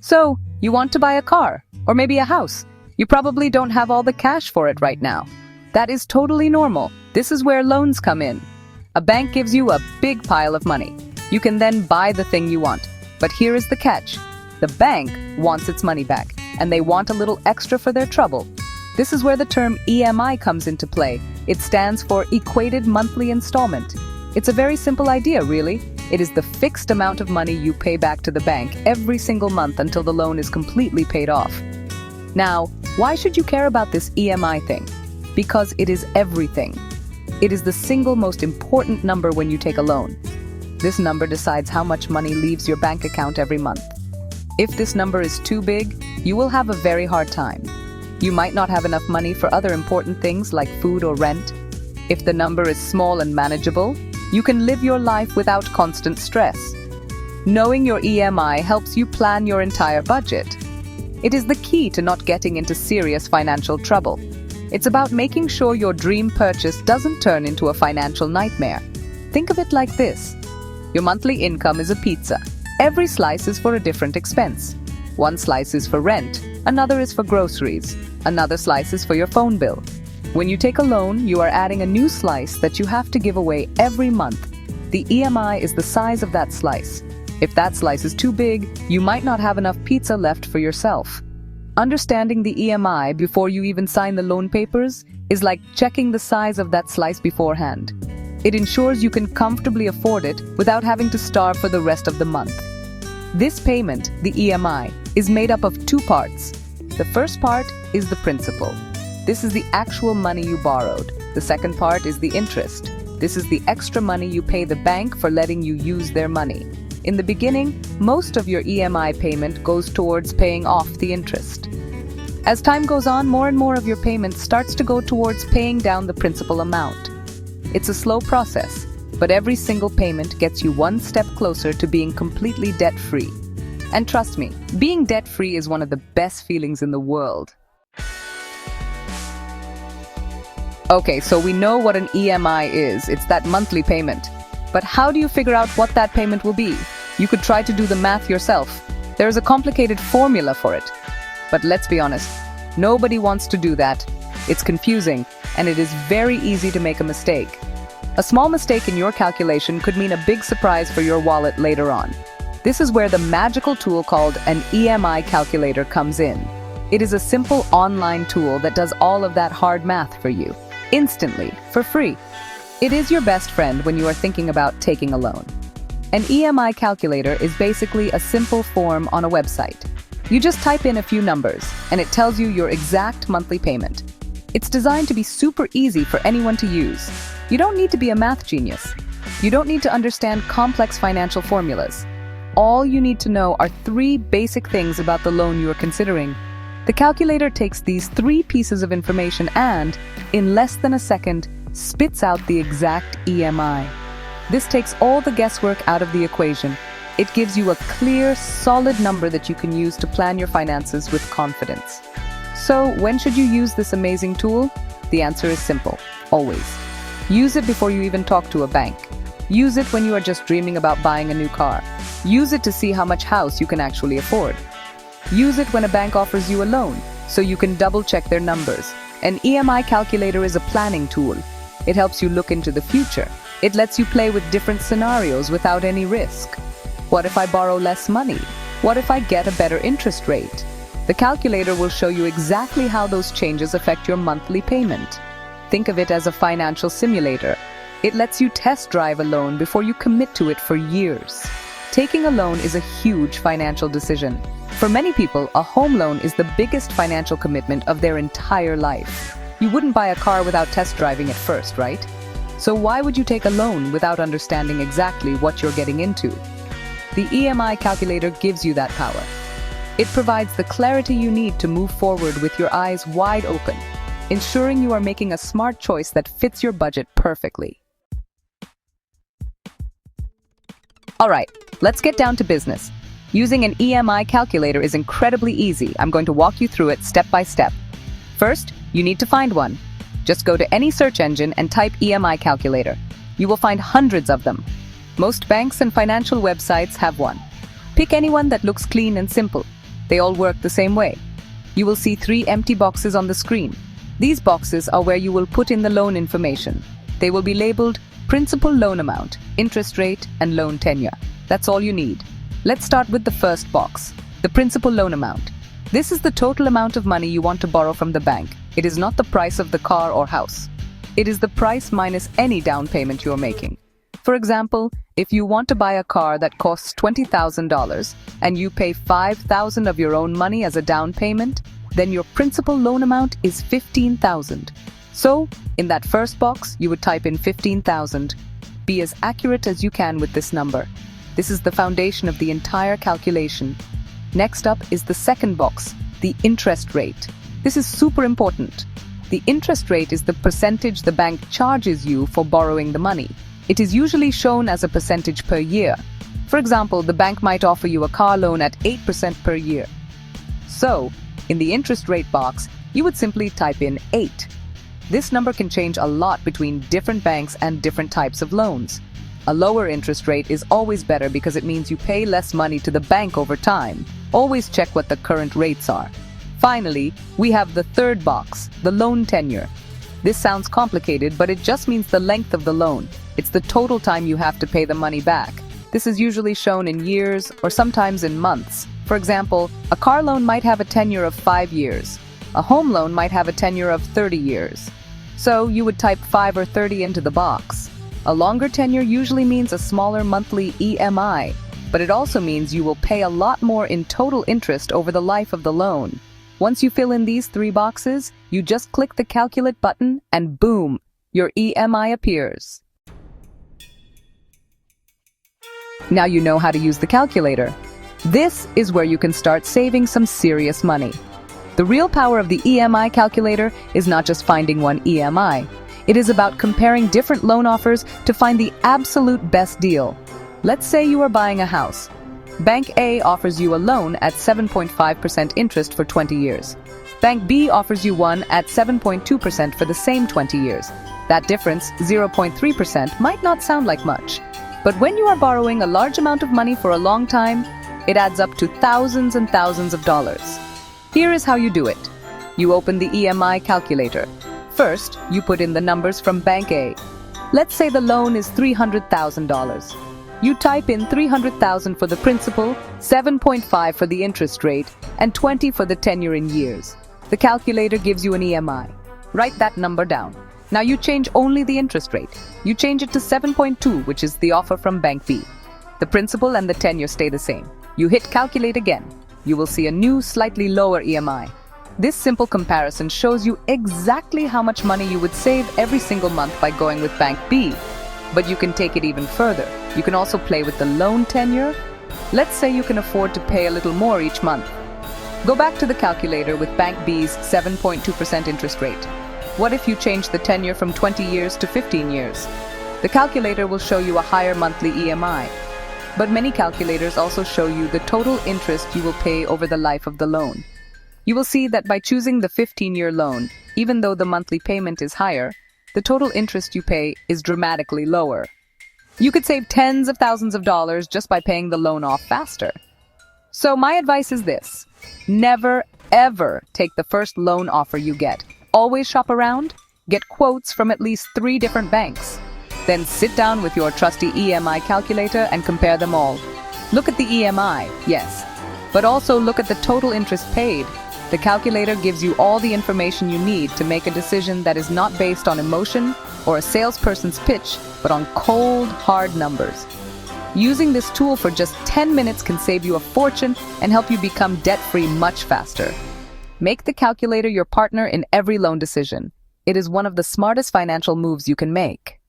So, you want to buy a car, or maybe a house. You probably don't have all the cash for it right now. That is totally normal. This is where loans come in. A bank gives you a big pile of money. You can then buy the thing you want. But here is the catch. The bank wants its money back, and they want a little extra for their trouble. This is where the term EMI comes into play. It stands for Equated Monthly Installment. It's a very simple idea, really. It is the fixed amount of money you pay back to the bank every single month until the loan is completely paid off. Now, why should you care about this EMI thing? Because it is everything. It is the single most important number when you take a loan. This number decides how much money leaves your bank account every month. If this number is too big, you will have a very hard time. You might not have enough money for other important things like food or rent. If the number is small and manageable, you can live your life without constant stress. Knowing your EMI helps you plan your entire budget. It is the key to not getting into serious financial trouble. It's about making sure your dream purchase doesn't turn into a financial nightmare. Think of it like this. Your monthly income is a pizza. Every slice is for a different expense. One slice is for rent, another is for groceries, another slice is for your phone bill. When you take a loan, you are adding a new slice that you have to give away every month. The EMI is the size of that slice. If that slice is too big, you might not have enough pizza left for yourself. Understanding the EMI before you even sign the loan papers is like checking the size of that slice beforehand. It ensures you can comfortably afford it without having to starve for the rest of the month. This payment, the EMI, is made up of two parts. The first part is the principal. This is the actual money you borrowed. The second part is the interest. This is the extra money you pay the bank for letting you use their money. In the beginning, most of your EMI payment goes towards paying off the interest. As time goes on, more and more of your payment starts to go towards paying down the principal amount. It's a slow process, but every single payment gets you one step closer to being completely debt-free. And trust me, being debt-free is one of the best feelings in the world. Okay, so we know what an EMI is. It's that monthly payment. But how do you figure out what that payment will be? You could try to do the math yourself. There is a complicated formula for it. But let's be honest, nobody wants to do that. It's confusing, and it is very easy to make a mistake. A small mistake in your calculation could mean a big surprise for your wallet later on. This is where the magical tool called an EMI calculator comes in. It is a simple online tool that does all of that hard math for you, instantly, for free. It is your best friend when you are thinking about taking a loan. An EMI calculator is basically a simple form on a website. You just type in a few numbers, and it tells you your exact monthly payment. It's designed to be super easy for anyone to use. You don't need to be a math genius. You don't need to understand complex financial formulas. All you need to know are three basic things about the loan you are considering. The calculator takes these three pieces of information and, in less than a second, spits out the exact EMI. This takes all the guesswork out of the equation. It gives you a clear, solid number that you can use to plan your finances with confidence. So, when should you use this amazing tool? The answer is simple, always. Use it before you even talk to a bank. Use it when you are just dreaming about buying a new car. Use it to see how much house you can actually afford. Use it when a bank offers you a loan, so you can double-check their numbers. An EMI calculator is a planning tool. It helps you look into the future. It lets you play with different scenarios without any risk. What if I borrow less money? What if I get a better interest rate? The calculator will show you exactly how those changes affect your monthly payment. Think of it as a financial simulator. It lets you test drive a loan before you commit to it for years. Taking a loan is a huge financial decision. For many people, a home loan is the biggest financial commitment of their entire life. You wouldn't buy a car without test driving it first, right? So why would you take a loan without understanding exactly what you're getting into? The EMI calculator gives you that power. It provides the clarity you need to move forward with your eyes wide open, ensuring you are making a smart choice that fits your budget perfectly. All right, let's get down to business. Using an EMI calculator is incredibly easy. I'm going to walk you through it step by step. First, you need to find one. Just go to any search engine and type EMI calculator. You will find hundreds of them. Most banks and financial websites have one. Pick anyone that looks clean and simple. They all work the same way. You will see 3 empty boxes on the screen. These boxes are where you will put in the loan information. They will be labeled principal loan amount, interest rate, and loan tenure. That's all you need. Let's start with the first box, the principal loan amount. This is the total amount of money you want to borrow from the bank. It is not the price of the car or house. It is the price minus any down payment you are making. For example, if you want to buy a car that costs $20,000 and you pay $5,000 of your own money as a down payment, then your principal loan amount is $15,000. So, in that first box, you would type in $15,000. Be as accurate as you can with this number. This is the foundation of the entire calculation. Next up is the second box, the interest rate. This is super important. The interest rate is the percentage the bank charges you for borrowing the money. It is usually shown as a percentage per year. For example, the bank might offer you a car loan at 8% per year. So, in the interest rate box, you would simply type in 8. This number can change a lot between different banks and different types of loans. A lower interest rate is always better because it means you pay less money to the bank over time. Always check what the current rates are. Finally, we have the third box, the loan tenure. This sounds complicated, but it just means the length of the loan. It's the total time you have to pay the money back. This is usually shown in years or sometimes in months. For example, a car loan might have a tenure of 5 years. A home loan might have a tenure of 30 years. So you would type 5 or 30 into the box. A longer tenure usually means a smaller monthly EMI, but it also means you will pay a lot more in total interest over the life of the loan. Once you fill in these 3 boxes, you just click the Calculate button and boom, your EMI appears. Now you know how to use the calculator. This is where you can start saving some serious money. The real power of the EMI calculator is not just finding one EMI. It is about comparing different loan offers to find the absolute best deal. Let's say you are buying a house. Bank A offers you a loan at 7.5% interest for 20 years. Bank B offers you one at 7.2% for the same 20 years. That difference, 0.3%, might not sound like much. But when you are borrowing a large amount of money for a long time, it adds up to thousands and thousands of dollars. Here is how you do it. You open the EMI calculator. First, you put in the numbers from Bank A. Let's say the loan is $300,000. You type in $300,000 for the principal, 7.5 for the interest rate, and 20 for the tenure in years. The calculator gives you an EMI. Write that number down. Now you change only the interest rate. You change it to 7.2, which is the offer from Bank B. The principal and the tenure stay the same. You hit Calculate again. You will see a new, slightly lower EMI. This simple comparison shows you exactly how much money you would save every single month by going with Bank B. But you can take it even further. You can also play with the loan tenure. Let's say you can afford to pay a little more each month. Go back to the calculator with Bank B's 7.2% interest rate. What if you change the tenure from 20 years to 15 years? The calculator will show you a higher monthly EMI. But many calculators also show you the total interest you will pay over the life of the loan. You will see that by choosing the 15-year loan, even though the monthly payment is higher, the total interest you pay is dramatically lower. You could save tens of thousands of dollars just by paying the loan off faster. So my advice is this: never, ever take the first loan offer you get. Always shop around, get quotes from at least 3 different banks. Then sit down with your trusty EMI calculator and compare them all. Look at the EMI, yes, but also look at the total interest paid. The calculator gives you all the information you need to make a decision that is not based on emotion or a salesperson's pitch, but on cold, hard numbers. Using this tool for just 10 minutes can save you a fortune and help you become debt-free much faster. Make the calculator your partner in every loan decision. It is one of the smartest financial moves you can make.